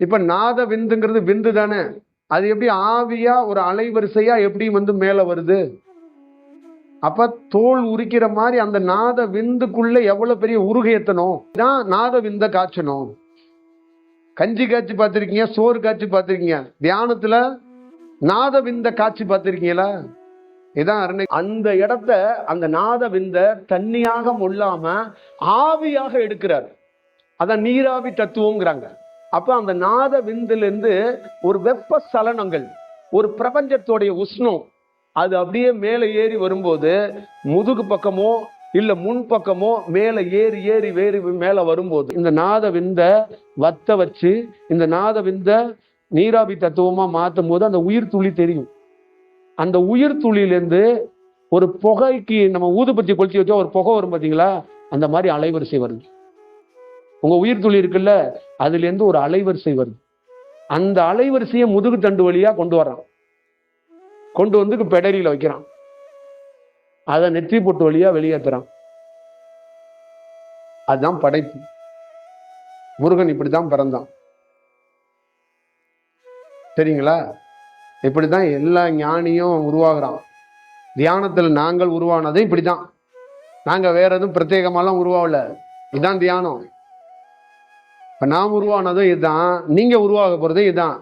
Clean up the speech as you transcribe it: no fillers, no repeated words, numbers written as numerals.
இப்ப நாத விந்துங்கிறது விந்து தானே, அது எப்படி ஆவியா ஒரு அலைவரிசையா எப்படி மேல வருது? அப்ப தோல் உரிக்கிற மாதிரி அந்த நாத விந்துக்குள்ள எவ்வளவு பெரிய உருகையத்தணும் தான் நாத விந்த காய்ச்சணும். கஞ்சி காய்ச்சி பார்த்திருக்கீங்க, சோறு காய்ச்சி பார்த்திருக்கீங்க, தியானத்துல நாத விந்த காட்சி பார்த்திருக்கீங்களா? இதான் அந்த இடத்த அந்த நாத விந்த தண்ணியாக மொல்லாம ஆவியாக எடுக்கிறார். அதான் நீராவி தத்துவம்ங்கிறாங்க. அப்ப அந்த நாத விந்துல இருந்து ஒரு வெப்ப சலனங்கள், ஒரு பிரபஞ்சத்தோடைய உஷ்ணம் அது அப்படியே மேல ஏறி வரும்போது முதுகு பக்கமோ இல்ல முன் பக்கமோ மேல ஏறி ஏறி வேறி மேல வரும்போது இந்த நாத விந்த வத்த வச்சு இந்த நாத விந்த நீராவி தத்துவமா மாற்றும் போது அந்த உயிர் துளி தெரியும். அந்த உயிர் துளியிலிருந்து ஒரு புகைக்கு நம்ம ஊதுபத்தி கொளுத்தி வச்சா ஒரு புகை வரும் பார்த்தீங்களா, அந்த மாதிரி அலைவரிசை வருது. உங்க உயிர் துளி இருக்குல்ல, அதுல இருந்து ஒரு அலைவரிசை வருது. அந்த அலைவரிசையை முதுகு தண்டு வழியா கொண்டு வர்றான், கொண்டு வந்து பெடரியில வைக்கிறான், அதை நெற்றி பொட்டு வழியா வெளியேற்றுறான். அதுதான் படைப்பு. முருகன் இப்படித்தான் பிறந்தான், சரிங்களா? இப்படிதான் எல்லா ஞானியும் உருவாகிறான். தியானத்துல நாங்கள் உருவானது இப்படிதான். நாங்க வேற எதுவும் பிரத்யேகமாலாம் உருவாகல, இதுதான் தியானம். இப்ப நாம் உருவானதும் இதுதான், நீங்க உருவாக போறதும் இதுதான்.